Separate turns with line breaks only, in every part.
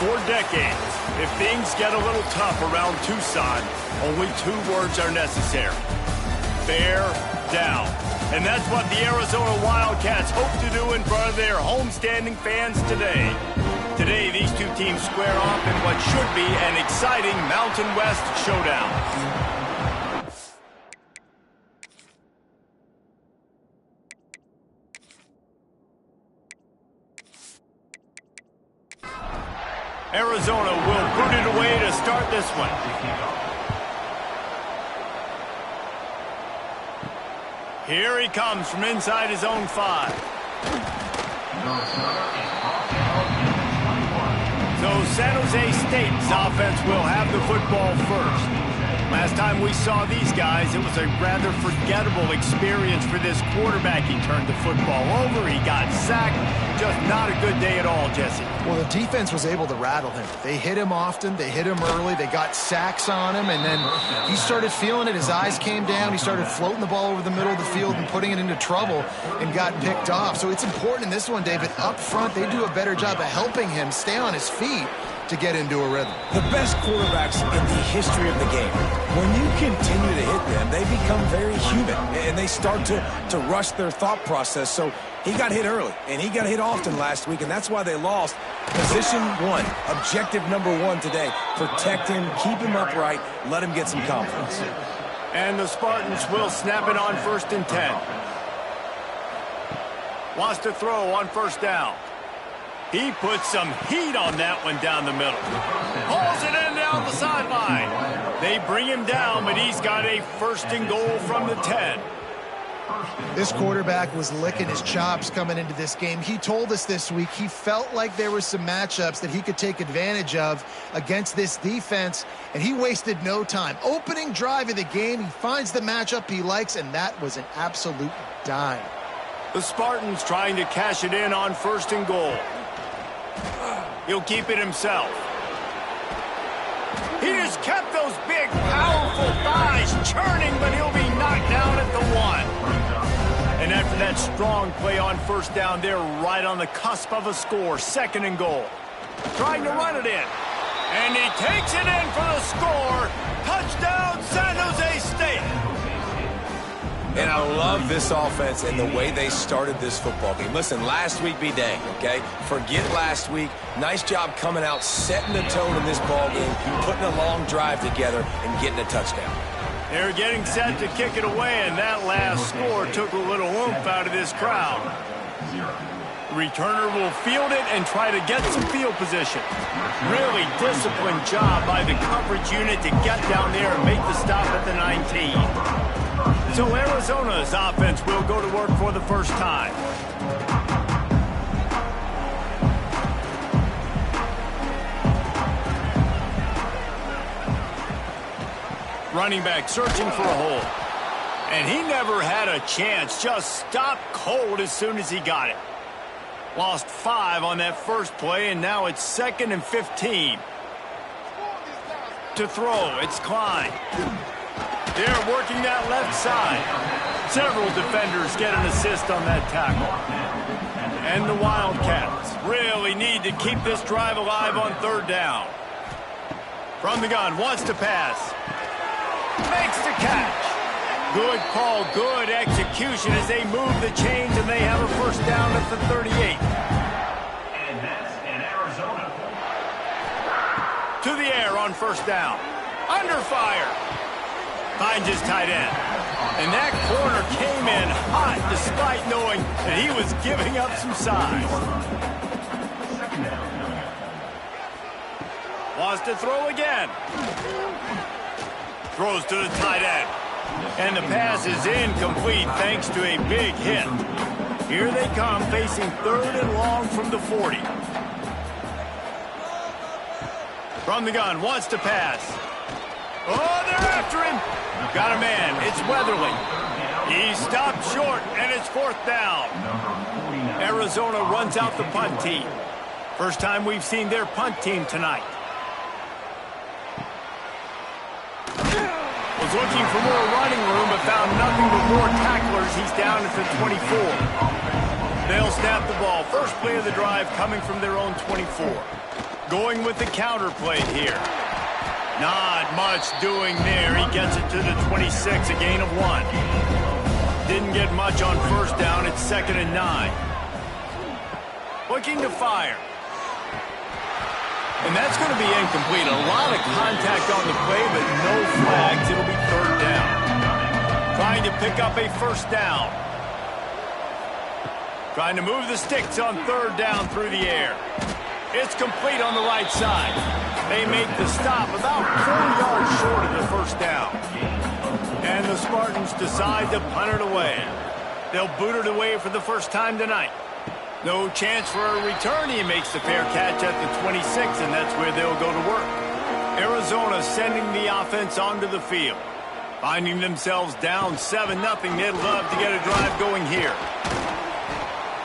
For decades, if things get a little tough around Tucson, only 2 words are necessary. Bear down. And that's what the Arizona Wildcats hope to do in front of their homestanding fans today. Today, these 2 teams square off in what should be an exciting Mountain West showdown. Arizona will put it away to start this one. Here he comes from inside his own 5. So San Jose State's offense will have the football first. Last time we saw these guys, it was a rather forgettable experience for this quarterback. He turned the football over, he got sacked. Just not a good day at all, Jesse.
Well, the defense was able to rattle him. They hit him often, they hit him early, they got sacks on him, and then he started feeling it. His eyes came down, he started floating the ball over the middle of the field and putting it into trouble and got picked off. So it's important in this one, David. Up front, they do a better job of helping him stay on his feet to get into a rhythm.
The best quarterbacks in the history of the game, when you continue to hit them, they become very human, and they start to rush their thought process. So he got hit early, and he got hit often last week, and that's why they lost. Position 1, objective number 1 today. Protect him, keep him upright, let him get some confidence.
And the Spartans will snap it on 1st and 10. Wants to throw on 1st down. He puts some heat on that one down the middle. Pulls it in down the sideline. They bring him down, but he's got a 1st and goal from the 10.
This quarterback was licking his chops coming into this game. He told us this week he felt like there were some matchups that he could take advantage of against this defense, and he wasted no time. Opening drive of the game, he finds the matchup he likes, and that was an absolute dime.
The Spartans trying to cash it in on 1st and goal. He'll keep it himself. He just kept those big, powerful thighs churning, but he'll be knocked down at the 1. And after that strong play on 1st down, they're right on the cusp of a score. 2nd and goal. Trying to run it in. And he takes it in for the score. Touchdown, San Jose State.
And I love this offense and the way they started this football game. Listen, last week be dang, okay? Forget last week. Nice job coming out, setting the tone in this ball game, putting a long drive together, and getting a touchdown.
They're getting set to kick it away, and that last score took a little oomph out of this crowd. The returner will field it and try to get some field position. Really disciplined job by the coverage unit to get down there and make the stop at the 19. So Arizona's offense will go to work for the first time. Running back searching for a hole. And he never had a chance. Just stopped cold as soon as he got it. Lost 5 on that first play, and now it's 2nd and 15. To throw, it's Klein. They're working that left side. Several defenders get an assist on that tackle. And the Wildcats really need to keep this drive alive on 3rd down. From the gun, wants to pass. Makes the catch. Good call, good execution as they move the chains, and they have a 1st down at the 38.
And that's in Arizona.
To the air on 1st down. Under fire. Finds his tight end. And that corner came in hot despite knowing that he was giving up some size. Wants to throw again. Throws to the tight end. And the pass is incomplete thanks to a big hit. Here they come facing 3rd and long from the 40. From the gun, wants to pass. Oh, they're after him. Got a man. It's Weatherly. He stopped short, and it's 4th down. Arizona runs out the punt team. First time we've seen their punt team tonight. Was looking for more running room, but found nothing but more tacklers. He's down at the 24. They'll snap the ball. First play of the drive coming from their own 24. going with the counter play here. Not much doing there. He gets it to the 26, a gain of 1. Didn't get much on first down. It's 2nd and 9. Looking to fire. And that's going to be incomplete. A lot of contact on the play, but no flags. It'll be 3rd down. Trying to pick up a first down. Trying to move the sticks on 3rd down through the air. It's complete on the right side. They make the stop about 4 yards short of the first down. And the Spartans decide to punt it away. They'll boot it away for the first time tonight. No chance for a return. He makes the fair catch at the 26, and that's where they'll go to work. Arizona sending the offense onto the field. Finding themselves down 7-0. They'd love to get a drive going here.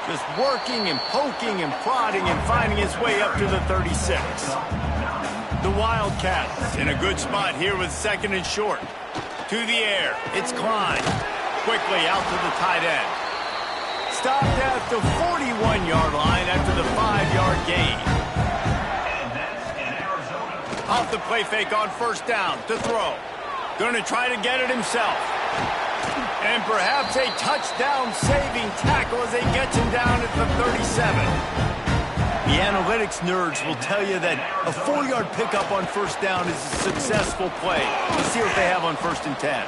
Just working and poking and prodding and finding his way up to the 36. The Wildcats in a good spot here with 2nd and short. To the air. It's Klein. Quickly out to the tight end. Stopped at the 41-yard line after the 5-yard gain.
And that's in Arizona.
Off the play fake on first down to throw. Going to try to get it himself. And perhaps a touchdown-saving tackle as they get him down at the 37. The analytics nerds will tell you that a 4-yard pickup on first down is a successful play. Let's see what they have on 1st and 10.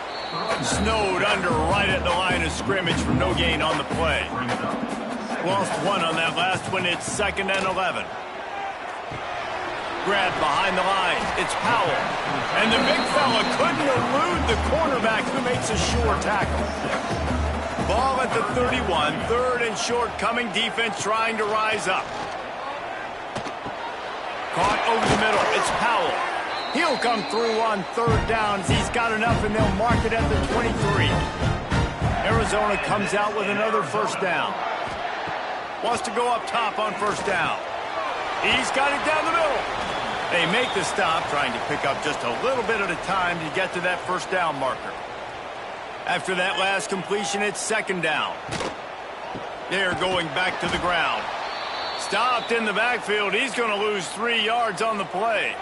Snowed under right at the line of scrimmage for no gain on the play. Lost 1 on that last one. It's 2nd and 11. Grab behind the line. It's Powell. And the big fella couldn't elude the cornerback who makes a sure tackle. Ball at the 31. 3rd and short coming. Defense trying to rise up. Caught over the middle. It's Powell. He'll come through on 3rd down. He's got enough, and they'll mark it at the 23. Arizona comes out with another first down. Wants to go up top on first down. He's got it down the middle. They make the stop, trying to pick up just a little bit at a time to get to that first down marker. After that last completion, it's 2nd down. They're going back to the ground. Stopped in the backfield. He's going to lose 3 yards on the play.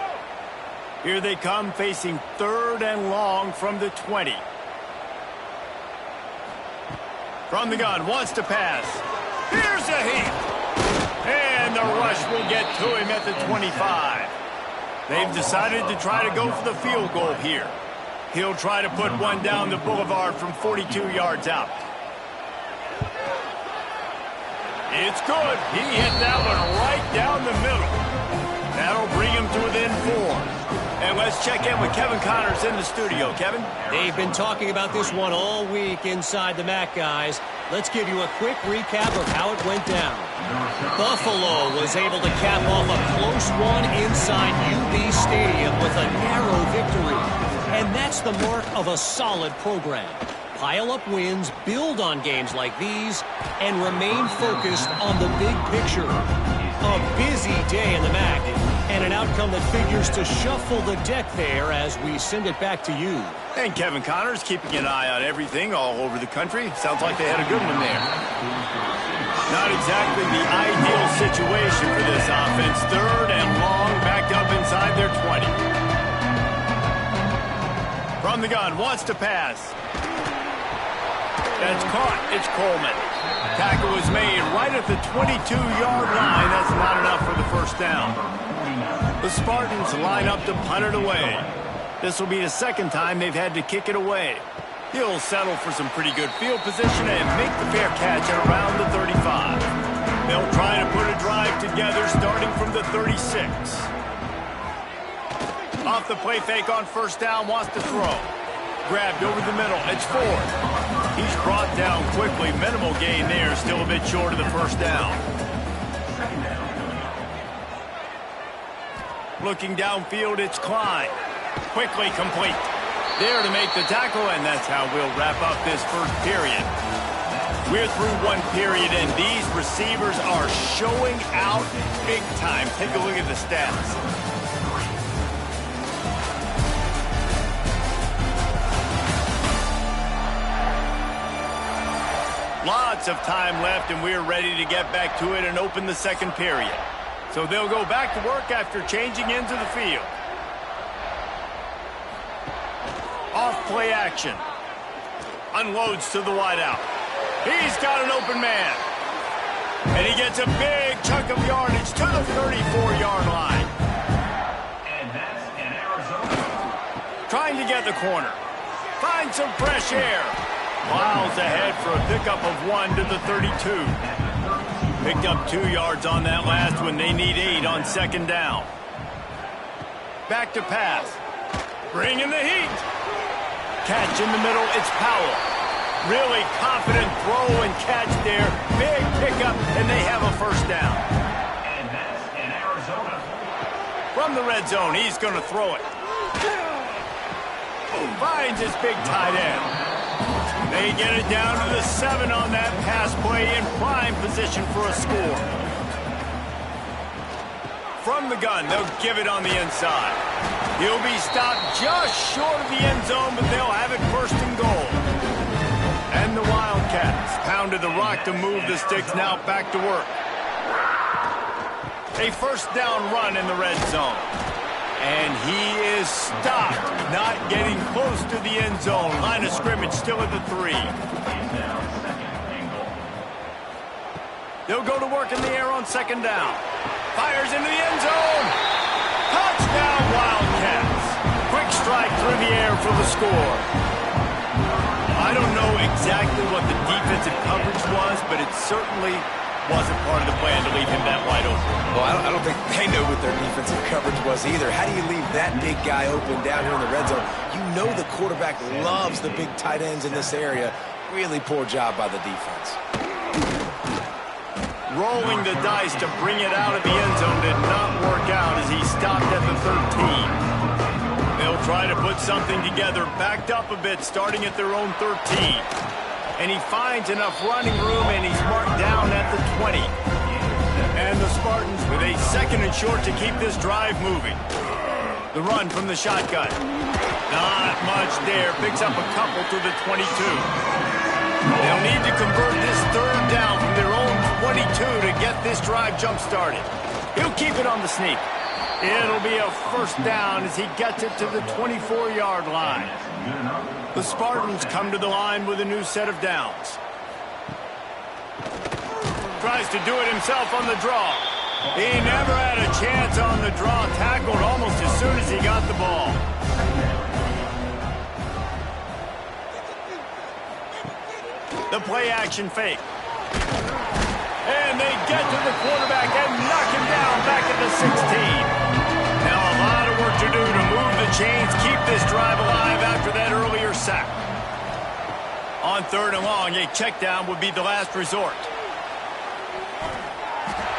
Here they come, facing 3rd and long from the 20. From the gun, wants to pass. Here's a heap. And the rush will get to him at the 25. They've decided to try to go for the field goal here. He'll try to put one down the boulevard from 42 yards out. It's good. He hit that one right down the middle. That'll bring him to within 4. And let's check in with Kevin Connors in the studio. Kevin?
They've been talking about this one all week inside the MAC, guys. Let's give you a quick recap of how it went down. Buffalo was able to cap off a close one inside UB Stadium with a narrow victory. And that's the mark of a solid program. Pile up wins, build on games like these, and remain focused on the big picture. A busy day in the MAC, and an outcome that figures to shuffle the deck there as we send it back to you.
And Kevin Connors keeping an eye on everything all over the country. Sounds like they had a good one there. Not exactly the ideal situation for this offense. 3rd and long, backed up inside their 20. From the gun, wants to pass. That's caught. It's Coleman. Tackle is made right at the 22-yard line. That's not enough for the first down. The Spartans line up to punt it away. This will be the 2nd time they've had to kick it away. He'll settle for some pretty good field position and make the fair catch at around the 35. They'll try to put a drive together starting from the 36. Off the play fake on first down, wants to throw. Grabbed over the middle. It's Ford. He's brought down quickly. Minimal gain there. Still a bit short of the first down. Looking downfield, it's Klein. Quickly complete. There to make the tackle, and that's how we'll wrap up this first period. We're through one period, and these receivers are showing out big time. Take a look at the stats. Lots of time left, and we're ready to get back to it and open the second period. So they'll go back to work after changing into the field. Off play action. Unloads to the wideout. He's got an open man. And he gets a big chunk of yardage to the 34-yard line.
And that's an Arizona.
Trying to get the corner. Find some fresh air. Miles ahead for a pickup of 1 to the 32. Picked up 2 yards on that last one. They need 8 on second down. Back to pass. Bring in the heat. Catch in the middle. It's Powell. Really confident throw and catch there. Big pickup, and they have a first down.
And that's in Arizona.
From the red zone, he's going to throw it. Finds his big tight end. They get it down to the 7 on that pass play in prime position for a score. From the gun, they'll give it on the inside. He'll be stopped just short of the end zone, but they'll have it first and goal. And the Wildcats pounded the rock to move the sticks, now back to work. A first down run in the red zone. And he is stopped, not getting close to the end zone. Line of scrimmage still at the 3. They'll go to work in the air on second down. Fires into the end zone. Touchdown, Wildcats. Quick strike through the air for the score. I don't know exactly what the defensive coverage was, but it certainly wasn't part of the plan to leave him that wide open.
Well, I don't think they know what their defensive coverage was either. How do you leave that big guy open down here in the red zone? You know the quarterback loves the big tight ends in this area. Really poor job by the defense.
Rolling the dice to bring it out of the end zone did not work out as he stopped at the 13. They'll try to put something together, backed up a bit, starting at their own 13. And he finds enough running room, and he's marked down at the 20. And the Spartans with a second and short to keep this drive moving. The run from the shotgun. Not much there. Picks up a couple to the 22. They'll need to convert this third down from their own 22 to get this drive jump-started. He'll keep it on the sneak. It'll be a first down as he gets it to the 24-yard line. The Spartans come to the line with a new set of downs. Tries to do it himself on the draw. He never had a chance on the draw. Tackled almost as soon as he got the ball. The play action fake. And they get to the quarterback and knock him down back at the 16. Now a lot of work to do to move the chains, keep this drive alive after that earlier sack. On third and long, a check down would be the last resort.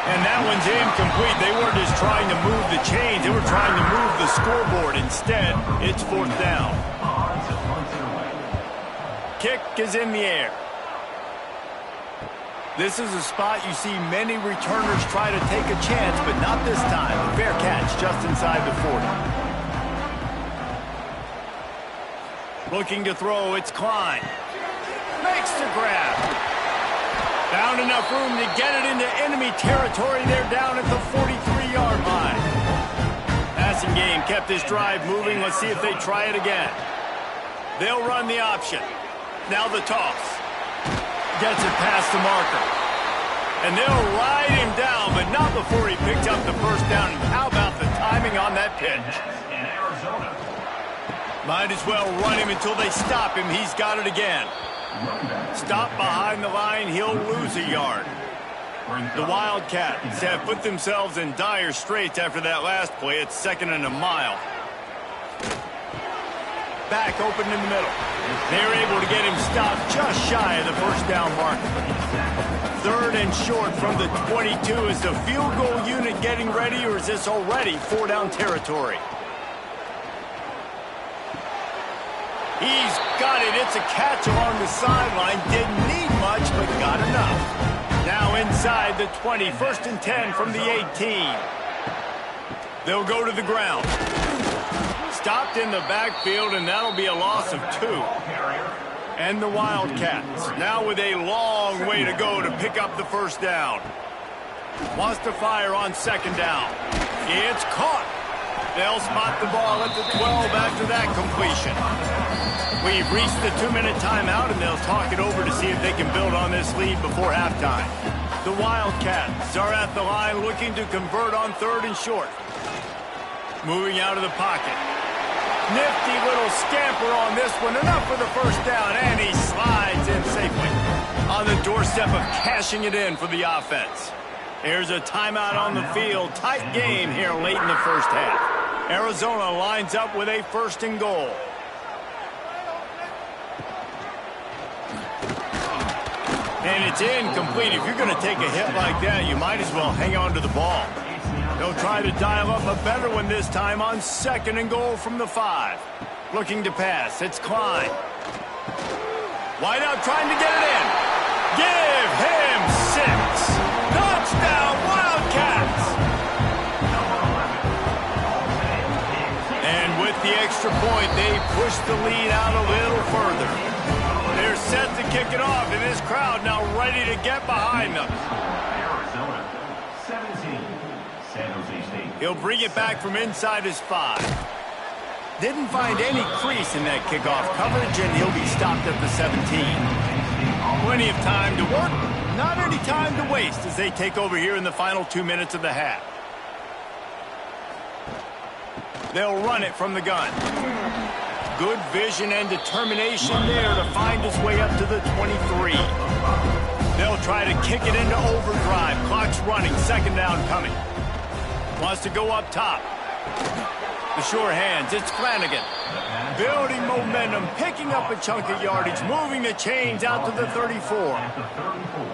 And that one's incomplete. They weren't just trying to move the chains, they were trying to move the scoreboard. Instead, it's fourth down. Kick is in the air. This is a spot you see many returners try to take a chance, but not this time. A fair catch just inside the 40. Looking to throw, it's Klein. Makes the grab. Found enough room to get it into enemy territory. They're down at the 43-yard line. Passing game kept this drive moving. Let's see if they try it again. They'll run the option. Now the toss. Gets it past the marker. And they'll ride him down, but not before he picked up the first down. And how about the timing on that pitch?
In Arizona.
Might as well run him until they stop him. He's got it again. Stop behind the line, he'll lose a yard. The Wildcats have put themselves in dire straits after that last play. It's second and a mile. Back open in the middle. They're able to get him stopped just shy of the first down marker. Third and short from the 22. Is the field goal unit getting ready, or is this already four-down territory? He's got it. It's a catch along the sideline. Didn't need much, but got enough. Now inside the 20. First and 10 from the 18. They'll go to the ground. Stopped in the backfield, and that'll be a loss of 2. And the Wildcats now with a long way to go to pick up the first down. Wants to fire on second down. It's caught. They'll spot the ball at the 12 after that completion. We've reached the 2-minute timeout, and they'll talk it over to see if they can build on this lead before halftime. The Wildcats are at the line looking to convert on 3rd and short. Moving out of the pocket. Nifty little scamper on this one. Enough for the first down, and he slides in safely. On the doorstep of cashing it in for the offense. Here's a timeout on the field. Tight game here late in the first half. Arizona lines up with a 1st and goal. And it's incomplete. If you're going to take a hit like that, you might as well hang on to the ball. They'll try to dial up a better one this time on 2nd and goal from the 5. Looking to pass. It's Klein. Wide out trying to get it in. Give him 6. Touchdown, Wildcats! And with the extra point, they push the lead out a little further. They're set to kick it off, and this crowd now ready to get behind them.
Arizona 17, San Jose State.
He'll bring it back from inside his 5. Didn't find any crease in that kickoff coverage, and he'll be stopped at the 17. Plenty of time to work, not any time to waste as they take over here in the final 2 minutes of the half. They'll run it from the gun. Good vision and determination there to find his way up to the 23. They'll try to kick it into overdrive. Clock's running, 2nd down coming. Wants to go up top. The sure hands, it's Flanagan. Building momentum, picking up a chunk of yardage, moving the chains out to the 34.
At the 34.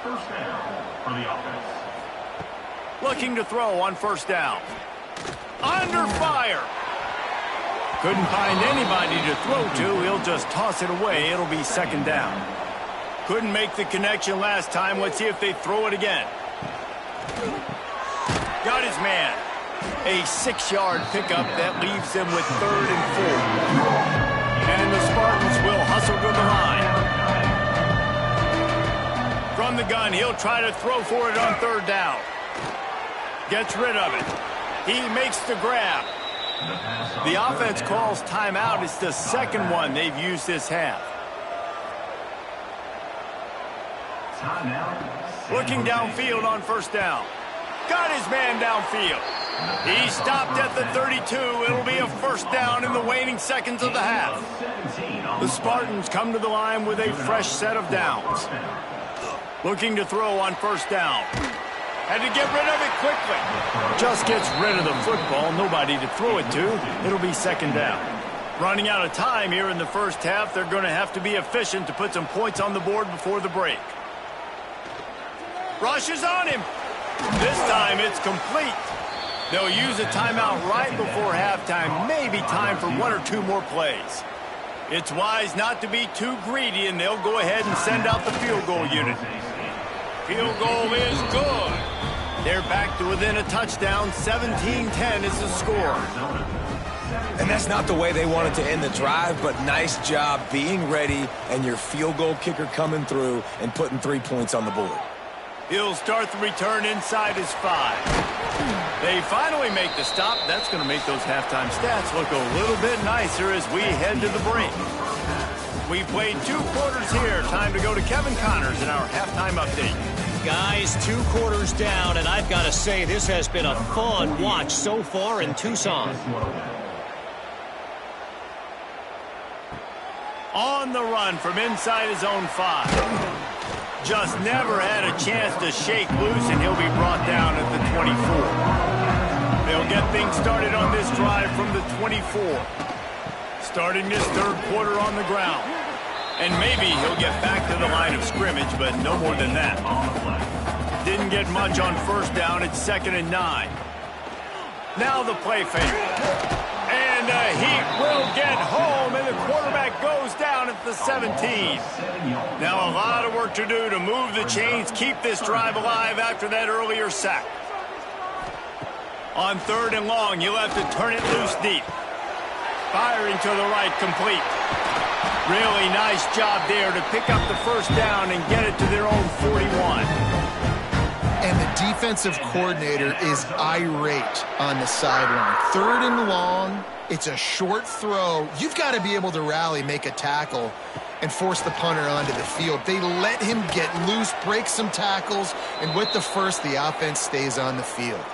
First down for the offense.
Looking to throw on 1st down. Under fire. Couldn't find anybody to throw to. He'll just toss it away. It'll be 2nd down. Couldn't make the connection last time. Let's see if they throw it again. Got his man. A 6-yard pickup that leaves them with 3rd and 4. And the Spartans will hustle to the line. From the gun, he'll try to throw for it on 3rd down. Gets rid of it. He makes the grab. The offense calls timeout. It's the 2nd one they've used this half. Looking downfield on 1st down. Got his man downfield. He stopped at the 32. It'll be a 1st down in the waning seconds of the half. The Spartans come to the line with a fresh set of downs. Looking to throw on 1st down. Had to get rid of it quickly. Just gets rid of the football. Nobody to throw it to. It'll be 2nd down. Running out of time here in the first half. They're going to have to be efficient to put some points on the board before the break. Rushes on him. This time it's complete. They'll use a timeout right before halftime. Maybe time for 1 or 2 more plays. It's wise not to be too greedy, and they'll go ahead and send out the field goal unit. Field goal is good. They're back to within a touchdown. 17-10 is the score.
And that's not the way they wanted to end the drive, but nice job being ready and your field goal kicker coming through and putting 3 points on the board.
He'll start the return inside his 5. They finally make the stop. That's going to make those halftime stats look a little bit nicer as we head to the break. We played 2 quarters here. Time to go to Kevin Connors in our halftime update.
Guys, 2 quarters down, and I've got to say this has been a fun watch so far in Tucson.
On the run from inside his own 5. Just never had a chance to shake loose, and he'll be brought down at the 24. They'll get things started on this drive from the 24. Starting this 3rd quarter on the ground. And maybe he'll get back to the line of scrimmage, but no more than that. Didn't get much on 1st down. It's 2nd and 9. Now the play fake. And the Heat will get home, and the quarterback goes down at the 17. Now a lot of work to do to move the chains, keep this drive alive after that earlier sack. On 3rd and long, you'll have to turn it loose deep. Firing to the right, complete. Really nice job there to pick up the 1st down and get it to their own 41.
defensive coordinator is irate on the sideline. 3rd and long, it's a short throw. You've got to be able to rally, make a tackle, and force the punter onto the field. They let him get loose, break some tackles, and with the first, the offense stays on the field.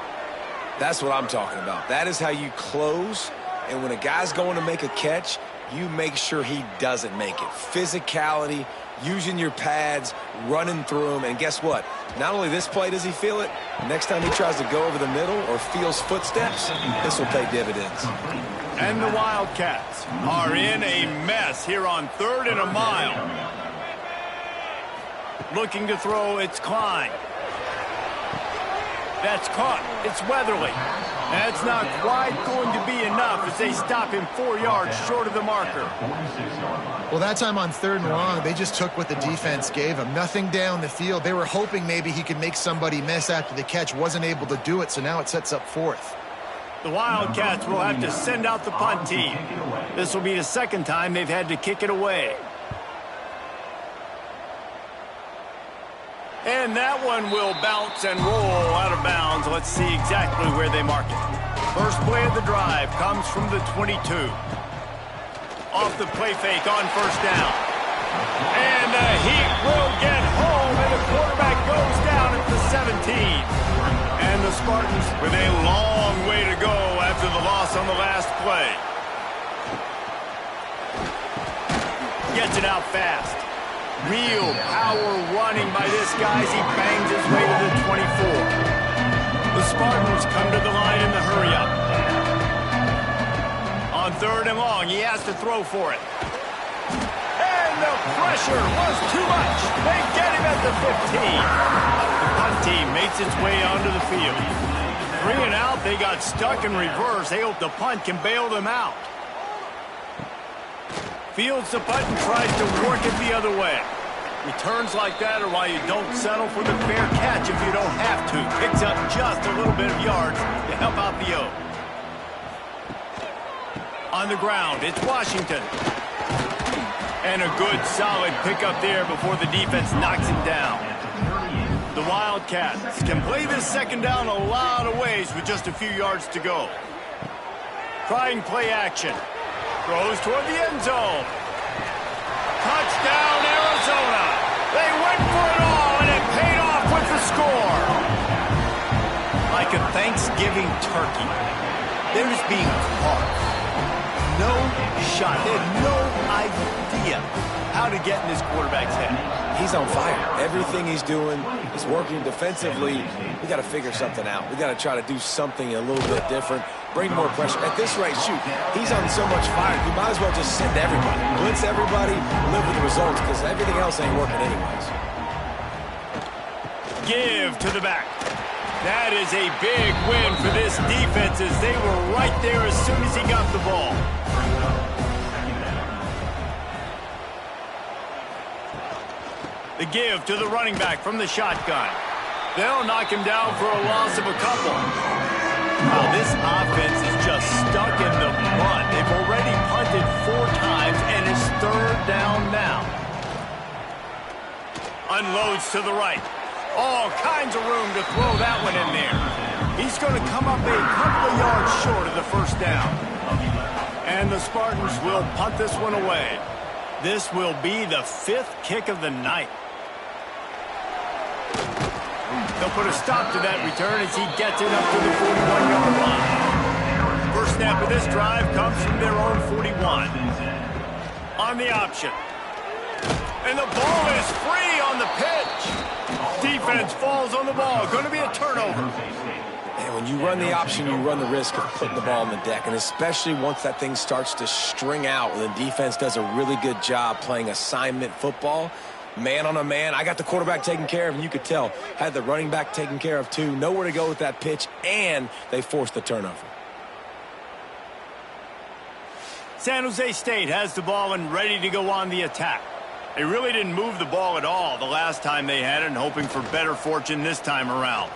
That's what I'm talking about. That is how you close, and when a guy's going to make a catch, you make sure he doesn't make it. Physicality, using your pads, running through them, and guess what? Not only this play does he feel it, next time he tries to go over the middle or feels footsteps, this will pay dividends.
And the Wildcats are in a mess here on 3rd and a mile. Looking to throw, it's Klein. That's caught. It's Weatherly. That's not quite going to be enough as they stop him 4 yards short of the marker.
Well, that time on 3rd and long, they just took what the defense gave him. Nothing down the field. They were hoping maybe he could make somebody miss after the catch. Wasn't able to do it, so now it sets up 4th.
The Wildcats will have to send out the punt team. This will be the 2nd time they've had to kick it away. And that one will bounce and roll out of bounds. Let's see exactly where they mark it. First play of the drive comes from the 22. Off the play fake on 1st down. And the Heat will get home, and the quarterback goes down at the 17. And the Spartans with a long way to go after the loss on the last play. Gets it out fast. Real power running by this guy as he bangs his way to the 24. The Spartans come to the line in the hurry-up. On 3rd and long, he has to throw for it. And the pressure was too much. They get him at the 15. The punt team makes its way onto the field. 3 and out, they got stuck in reverse. They hope the punt can bail them out. Fields the punt and tries to work it the other way. Returns like that are why you don't settle for the fair catch if you don't have to. Picks up just a little bit of yards to help out the O. On the ground, it's Washington. And a good, solid pickup there before the defense knocks him down. The Wildcats can play this 2nd down a lot of ways with just a few yards to go. Trying play action. Throws toward the end zone. Touchdown, Arizona. They went for it all, and it paid off with the score. Like a Thanksgiving turkey. They're just being caught. No shot. They had no idea how to get in this quarterback's head.
He's on fire. Everything he's doing is working defensively. We got to figure something out. We got to try to do something a little bit different. Bring more pressure. At this rate, shoot, he's on so much fire, you might as well just send everybody. Blitz everybody, live with the results, because everything else ain't working anyways.
Give to the back. That is a big win for this defense as they were right there as soon as he got the ball. The give to the running back from the shotgun. They'll knock him down for a loss of a couple. Wow, this offense is just stuck in the mud. They've already punted 4 times, and it's 3rd down now. Unloads to the right. All kinds of room to throw that one in there. He's going to come up a couple of yards short of the 1st down. And the Spartans will punt this one away. This will be the 5th kick of the night. They'll put a stop to that return as he gets it up to the 41-yard line. First snap of this drive comes from their own 41. On the option. And the ball is free on the pitch. Defense falls on the ball. Going to be a turnover.
And when you run the option, you run the risk of putting the ball on the deck. And especially once that thing starts to string out, and the defense does a really good job playing assignment football, man on a man. I got the quarterback taken care of, and you could tell. Had the running back taken care of, too. Nowhere to go with that pitch, and they forced the turnover.
San Jose State has the ball and ready to go on the attack. They really didn't move the ball at all the last time they had it, and hoping for better fortune this time around.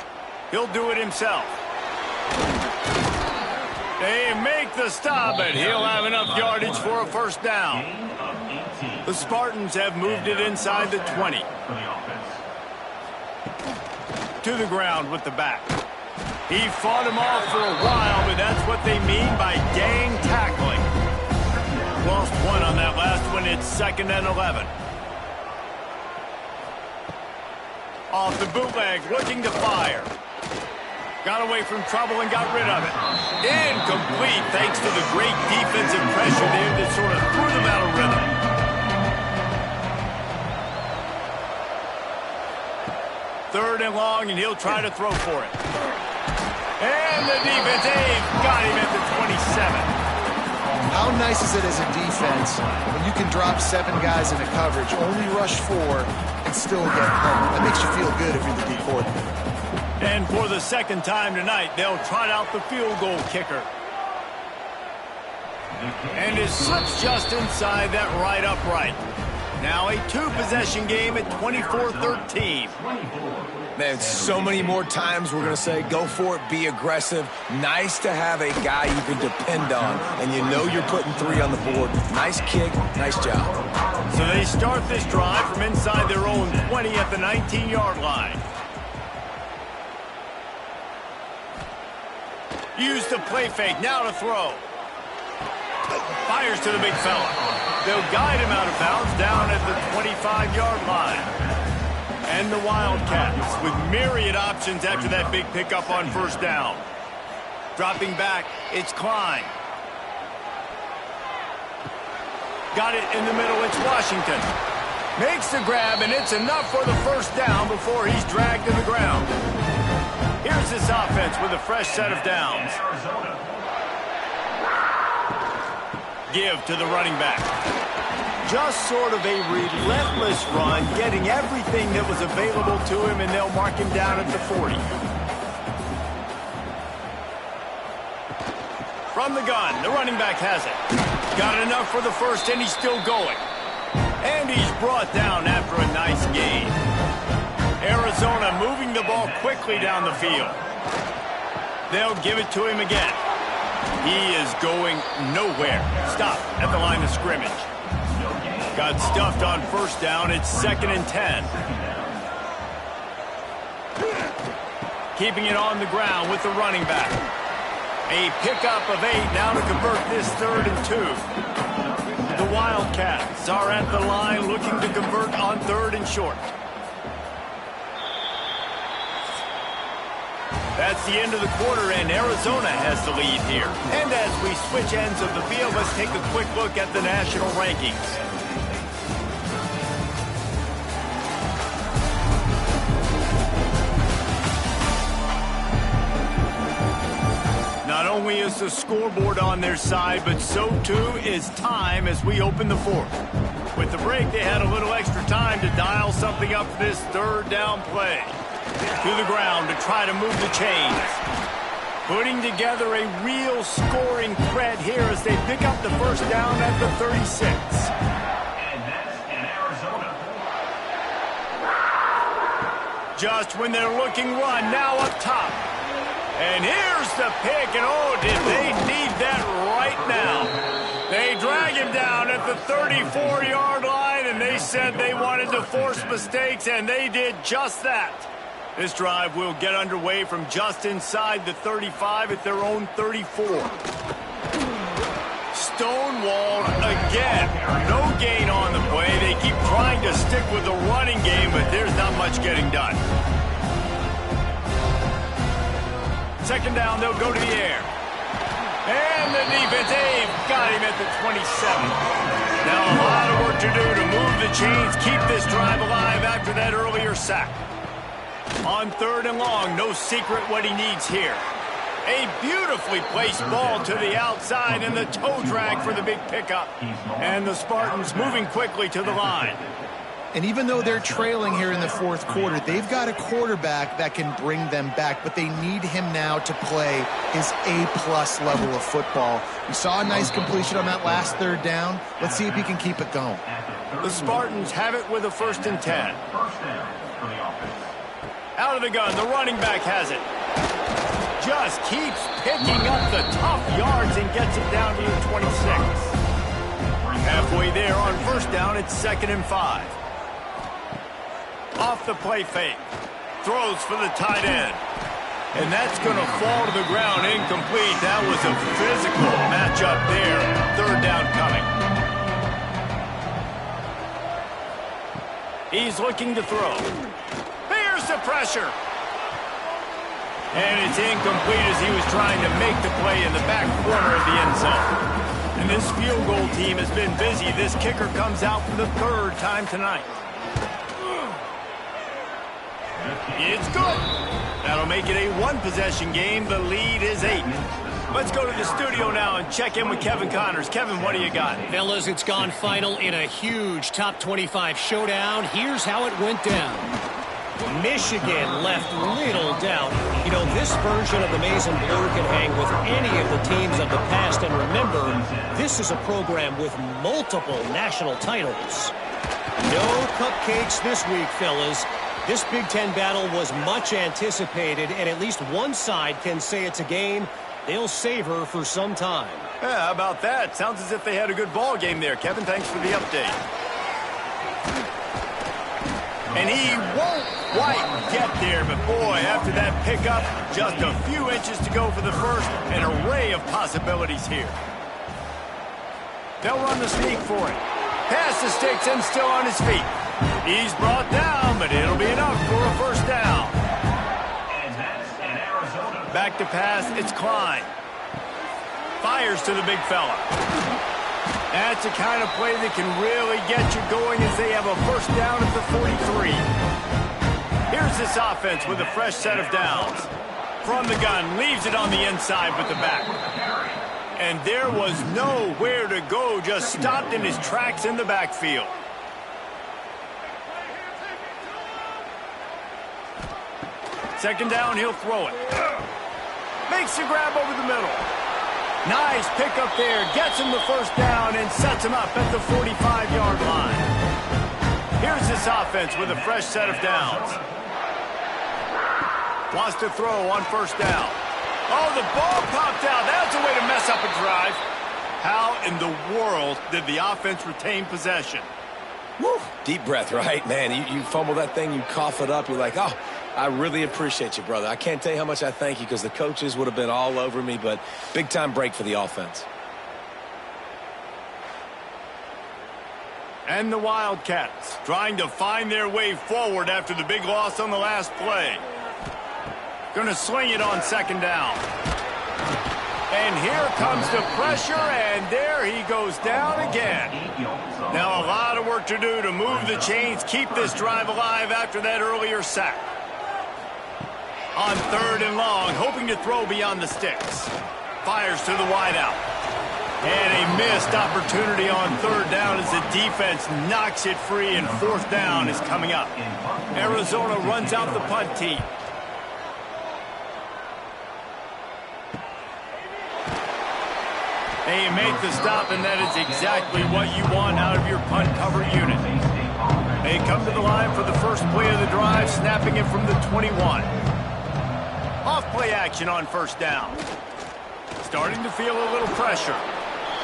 He'll do it himself. They make the stop, but he'll have enough yardage for a 1st down. The Spartans have moved it inside the 20. To the ground with the back. He fought him off for a while, but that's what they mean by gang tackling. Lost one on that last one. It's 2nd and 11. Off the bootleg, looking to fire. Got away from trouble and got rid of it. Incomplete, thanks to the great defensive pressure there that sort of threw them out of rhythm. Third and long, and he'll try to throw for it. And the defense, got him at the 27.
How nice is it as a defense when you can drop 7 guys into coverage, only rush 4, and still get home? That makes you feel good if you're the D coordinator.
And for the second time tonight, they'll trot out the field goal kicker. And it slips just inside that right upright. Now a 2-possession game at 24-13.
Man, so many more times we're going to say, go for it, be aggressive. Nice to have a guy you can depend on, and you know you're putting 3 on the board. Nice kick, nice job.
So they start this drive from inside their own 20 at the 19-yard line. Use the play fake, now to throw. Fires to the big fella. They'll guide him out of bounds down at the 25-yard line. And the Wildcats with myriad options after that big pickup on first down. Dropping back, it's Klein. Got it in the middle, it's Washington. Makes the grab, and it's enough for the first down before he's dragged to the ground. Here's this offense with a fresh set of downs. Give to the running back. Just sort of a relentless run, getting everything that was available to him, and they'll mark him down at the 40. From the gun, the running back has it. Got enough for the first, and he's still going. And he's brought down after a nice gain. Arizona moving the ball quickly down the field. They'll give it to him again. He is going nowhere. Stop at the line of scrimmage. Got stuffed on first down. It's 2nd and 10. Keeping it on the ground with the running back. A pickup of 8 now to convert this 3rd and 2. The Wildcats are at the line looking to convert on 3rd and short. That's the end of the quarter, and Arizona has the lead here. And as we switch ends of the field, let's take a quick look at the national rankings. Not only is the scoreboard on their side, but so too is time as we open the 4th. With the break, they had a little extra time to dial something up for this 3rd down play. To the ground to try to move the chains. Putting together a real scoring threat here as they pick up the first down at the 36.
And that's in Arizona.
Just when they're looking run, now up top. And here's the pick, and oh, did they need that right now. They drag him down at the 34-yard line, and they said they wanted to force mistakes, and they did just that. This drive will get underway from just inside the 35 at their own 34. Stonewalled again. No gain on the play. They keep trying to stick with the running game, but there's not much getting done. 2nd down, they'll go to the air. And the defense, got him at the 27. Now a lot of work to do to move the chains, keep this drive alive after that earlier sack. On 3rd and long, no secret what he needs here. A beautifully placed ball to the outside and the toe drag for the big pickup. And the Spartans moving quickly to the line.
And even though they're trailing here in the 4th quarter, they've got a quarterback that can bring them back, but they need him now to play his A-plus level of football. We saw a nice completion on that last 3rd down. Let's see if he can keep it going.
The Spartans have it with a 1st and 10. Out of the gun, the running back has it. Just keeps picking up the tough yards and gets it down to the 26. Halfway there on first down, it's 2nd and 5. Off the play fake. Throws for the tight end. And that's going to fall to the ground incomplete. That was a physical matchup there. Third down coming. He's looking to throw. Here's the pressure. And it's incomplete as he was trying to make the play in the back corner of the end zone. And this field goal team has been busy. This kicker comes out for the third time tonight. It's good. That'll make it a one-possession game. The lead is 8. Let's go to the studio now and check in with Kevin Connors. Kevin, what do you got?
Fellas, it's gone final in a huge top 25 showdown. Here's how it went down. Michigan left little doubt. You know, this version of the Maize and Blue can hang with any of the teams of the past. And remember, this is a program with multiple national titles. No cupcakes this week, fellas. This Big Ten battle was much anticipated, and at least one side can say it's a game they'll savor for some time.
Yeah, how about that? Sounds as if they had a good ball game there. Kevin, thanks for the update. And he won't quite get there, but boy, after that pickup, just a few inches to go for the first. An array of possibilities here. They'll run the sneak for it. Pass the sticks and still on his feet. He's brought down, but it'll be enough for a first down. Back to pass, it's Klein. Fires to the big fella. That's the kind of play that can really get you going as they have a first down at the 43. Here's this offense with a fresh set of downs. From the gun, leaves it on the inside with the back. And there was nowhere to go, just stopped in his tracks in the backfield. Second down, he'll throw it. Makes the grab over the middle. Nice pickup there. Gets him the first down and sets him up at the 45-yard line. Here's this offense with a fresh set of downs. Wants to throw on first down. Oh, the ball popped out. That's a way to mess up a drive. How in the world did the offense retain possession?
Woo. Deep breath, right? Man, you fumble that thing, you cough it up. You're like, oh, I really appreciate you, brother. I can't tell you how much I thank you because the coaches would have been all over me, but big-time break for the offense.
And the Wildcats trying to find their way forward after the big loss on the last play. Gonna swing it on second down. And here comes the pressure, and there he goes down again. Now a lot of work to do to move the chains, keep this drive alive after that earlier sack. On third and long, hoping to throw beyond the sticks. Fires to the wideout. And a missed opportunity on third down as the defense knocks it free, and fourth down is coming up. Arizona runs out the punt team. They make the stop, and that is exactly what you want out of your punt cover unit. They come to the line for the first play of the drive, snapping it from the 21. Off play action on first down. Starting to feel a little pressure.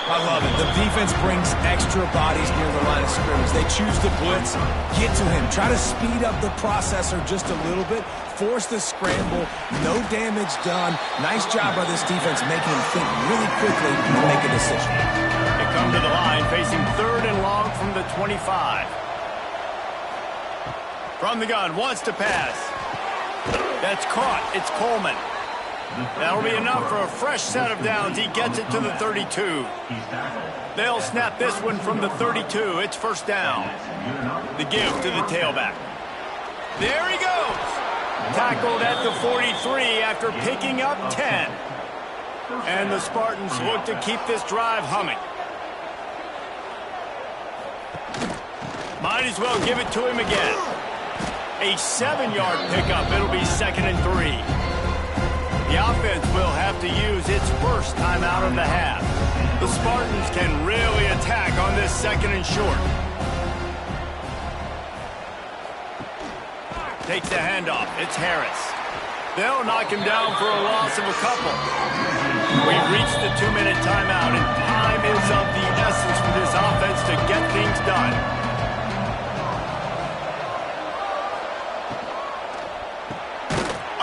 I love it. The defense brings extra bodies near the line of scrimmage. They choose to blitz, get to him, try to speed up the processor just a little bit, force the scramble, no damage done. Nice job by this defense making him think really quickly and make a decision.
They come to the line facing third and long from the 25. From the gun, wants to pass. That's caught. It's Coleman. That'll be enough for a fresh set of downs. He gets it to the 32. They'll snap this one from the 32. It's first down. The give to the tailback. There he goes. Tackled at the 43 after picking up 10. And the Spartans look to keep this drive humming. Might as well give it to him again. A 7-yard pickup. It'll be second and 3. The offense will have to use its first timeout of the half. The Spartans can really attack on this second and short. Takes the handoff. It's Harris. They'll knock him down for a loss of a couple. We've reached the 2-minute timeout, and time is of the essence for this offense to get things done.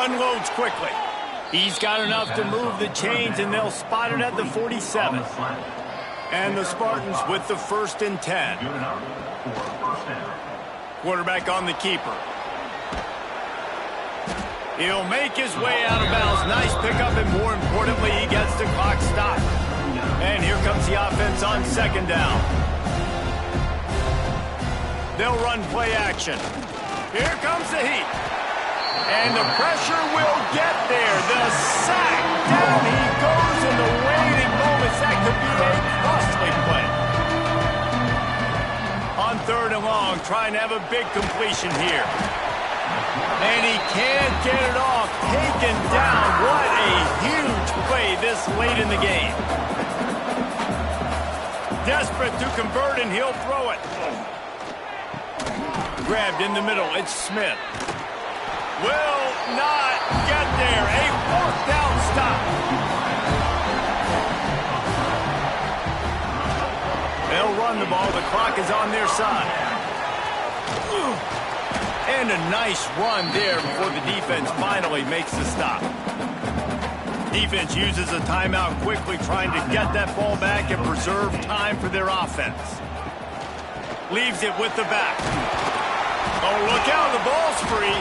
Unloads quickly. He's got enough to move the chains, and they'll spot it at the 47. And the Spartans with the 1st and 10. Quarterback on the keeper. He'll make his way out of bounds. Nice pickup, and more importantly, he gets the clock stopped. And here comes the offense on 2nd down. They'll run play action. Here comes the heat. And the pressure will get there. The sack. Down he goes in the waiting moments. That could be a costly play. On 3rd and long, trying to have a big completion here. And he can't get it off. Taken down. What a huge play this late in the game. Desperate to convert, and he'll throw it. Grabbed in the middle. It's Smith. Will not get there. A 4th down stop. They'll run the ball. The clock is on their side. And a nice run there before the defense finally makes the stop. Defense uses a timeout quickly, trying to get that ball back and preserve time for their offense. Leaves it with the back. Oh, look out, the ball's free.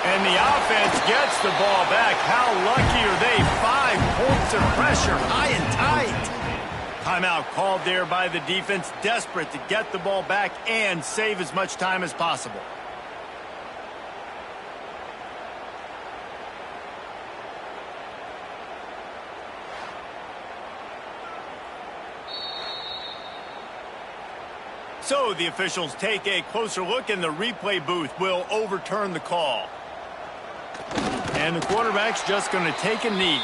And the offense gets the ball back. How lucky are they? 5 points of pressure, high and tight. Timeout called there by the defense, desperate to get the ball back and save as much time as possible. So the officials take a closer look, and the replay booth will overturn the call. And the quarterback's just going to take a knee.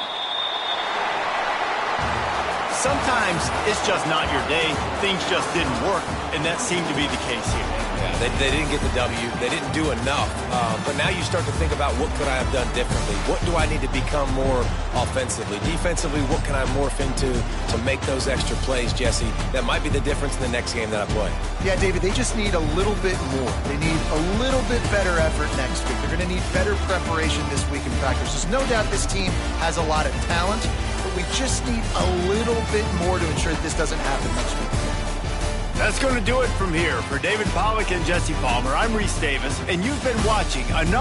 Sometimes it's just not your day. Things just didn't work, and that seemed to be the case here.
Yeah, they didn't get the W. They didn't do enough. But now you start to think about, what could I have done differently? What do I need to become more offensively? Defensively, what can I morph into to make those extra plays, Jesse? That might be the difference in the next game that I play.
Yeah, David, they just need a little bit more. They need a little bit better effort next week. They're going to need better preparation this week in practice. There's no doubt this team has a lot of talent, but we just need a little bit more to ensure that this doesn't happen next week.
That's going to do it from here. For David Pollack and Jesse Palmer, I'm Reese Davis, and you've been watching another